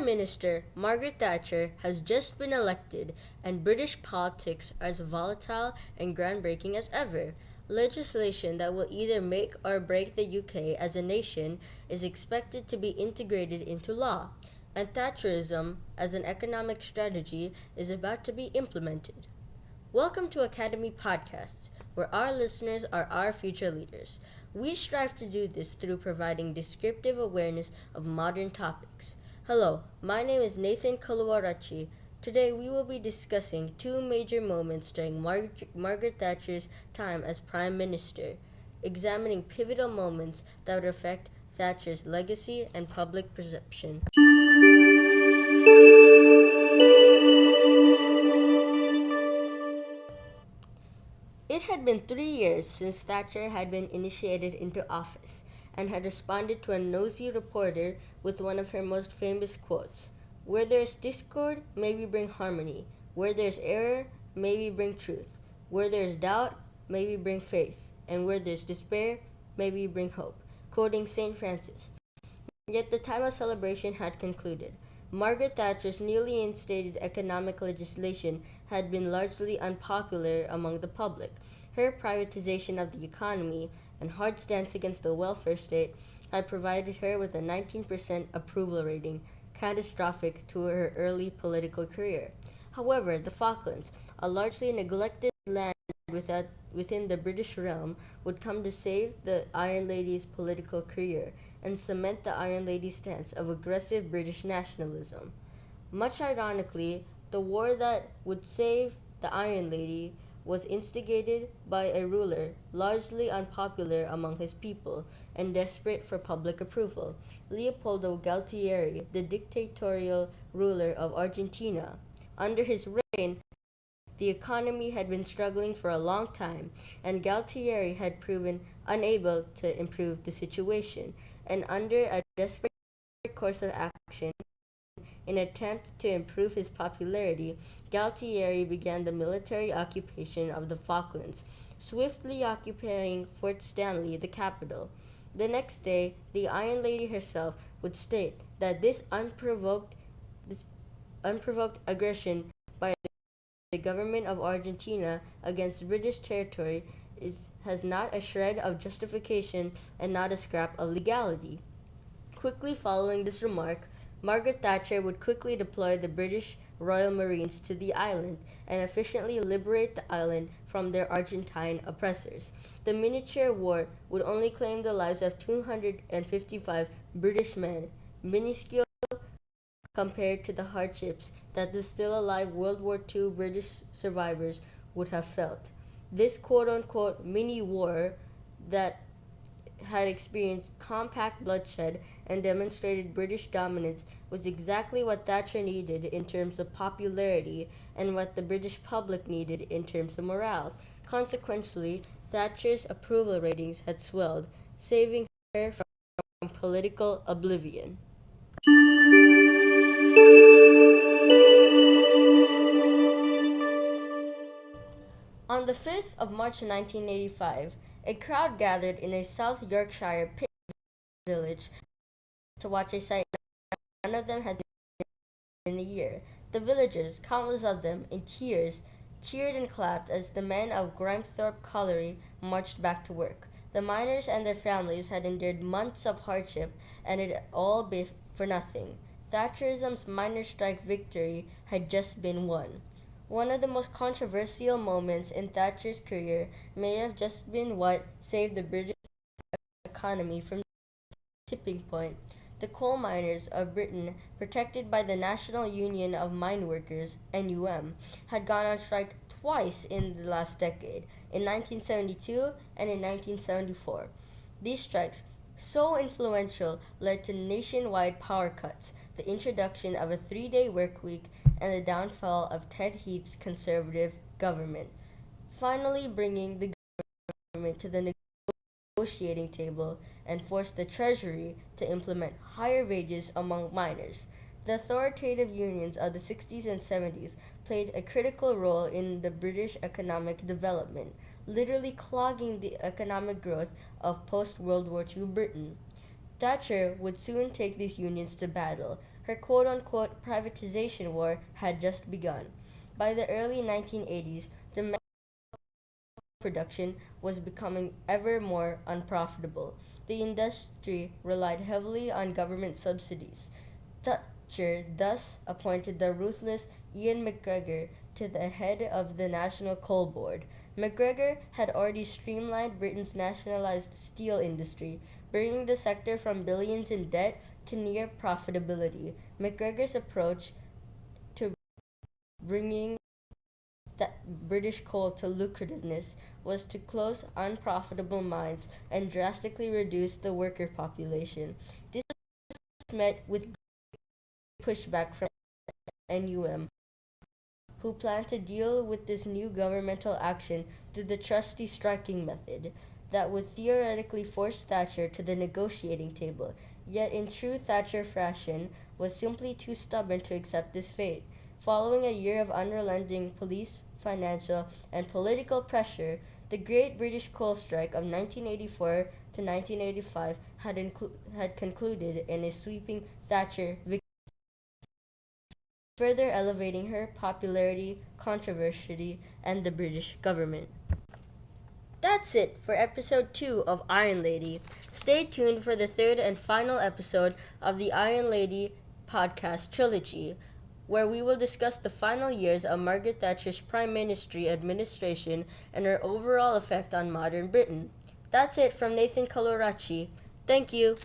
Prime Minister Margaret Thatcher has just been elected, and British politics are as volatile and groundbreaking as ever. Legislation that will either make or break the UK as a nation is expected to be integrated into law, and Thatcherism as an economic strategy is about to be implemented. Welcome to Academy Podcasts, where our listeners are our future leaders. We strive to do this through providing descriptive awareness of modern topics. Hello, my name is Nethan Kaluarachchi. Today we will be discussing two major moments during Margaret Thatcher's time as Prime Minister, examining pivotal moments that would affect Thatcher's legacy and public perception. It had been 3 years since Thatcher had been initiated into office and had responded to a nosy reporter with one of her most famous quotes: "Where there's discord, may we bring harmony. Where there's error, may we bring truth. Where there's doubt, may we bring faith. And where there's despair, may we bring hope," quoting St. Francis. Yet the time of celebration had concluded. Margaret Thatcher's newly instated economic legislation had been largely unpopular among the public. Her privatization of the economy and hard stance against the welfare state had provided her with a 19% approval rating, catastrophic to her early political career. However, the Falklands, a largely neglected land within the British realm, would come to save the Iron Lady's political career and cement the Iron Lady's stance of aggressive British nationalism. Much ironically, the war that would save the Iron Lady was instigated by a ruler largely unpopular among his people and desperate for public approval, Leopoldo Galtieri, the dictatorial ruler of Argentina. Under his reign, the economy had been struggling for a long time, and Galtieri had proven unable to improve the situation. And under a desperate course of action, in an attempt to improve his popularity, Galtieri began the military occupation of the Falklands, swiftly occupying Fort Stanley, the capital. The next day, the Iron Lady herself would state that this unprovoked aggression by the government of Argentina against British territory has not a shred of justification and not a scrap of legality. Quickly following this remark, Margaret Thatcher would quickly deploy the British Royal Marines to the island and efficiently liberate the island from their Argentine oppressors. The miniature war would only claim the lives of 255 British men, minuscule compared to the hardships that the still alive World War II British survivors would have felt. This quote-unquote mini-war that had experienced compact bloodshed and demonstrated British dominance was exactly what Thatcher needed in terms of popularity and what the British public needed in terms of morale. Consequently, Thatcher's approval ratings had swelled, saving her from political oblivion. On the 5th of March 1985, a crowd gathered in a South Yorkshire pit village to watch a sight none of them had seen in a year. The villagers, countless of them, in tears, cheered and clapped as the men of Grimethorpe Colliery marched back to work. The miners and their families had endured months of hardship, and it all be for nothing. Thatcherism's miners' strike victory had just been won. One of the most controversial moments in Thatcher's career may have just been what saved the British economy from the tipping point. The coal miners of Britain, protected by the National Union of Mine Workers (NUM), had gone on strike twice in the last decade, in 1972 and in 1974. These strikes, so influential, led to nationwide power cuts, the introduction of a 3-day work week, and the downfall of Ted Heath's Conservative government, finally bringing the government to the negotiating table and forced the Treasury to implement higher wages among miners. The authoritative unions of the 60s and 70s played a critical role in the British economic development, literally clogging the economic growth of post-World War II Britain. Thatcher would soon take these unions to battle. Her quote-unquote privatization war had just begun. By the early 1980s, domestic production was becoming ever more unprofitable. The industry relied heavily on government subsidies. Thatcher thus appointed the ruthless Ian McGregor to the head of the National Coal Board. McGregor had already streamlined Britain's nationalized steel industry, bringing the sector from billions in debt to near profitability. McGregor's approach to bringing that British coal to lucrativeness was to close unprofitable mines and drastically reduce the worker population. This was met with pushback from NUM, who planned to deal with this new governmental action through the trustee striking method that would theoretically force Thatcher to the negotiating table, yet in true Thatcher fashion was simply too stubborn to accept this fate. Following a year of unrelenting police, financial, and political pressure, the Great British Coal Strike of 1984 to 1985 had concluded in a sweeping Thatcher victory, further elevating her popularity, controversy, and the British government. That's it for episode 2 of Iron Lady. Stay tuned for the third and final episode of the Iron Lady podcast trilogy, where we will discuss the final years of Margaret Thatcher's prime ministry administration and her overall effect on modern Britain. That's it from Nethan Kaluarachchi. Thank you.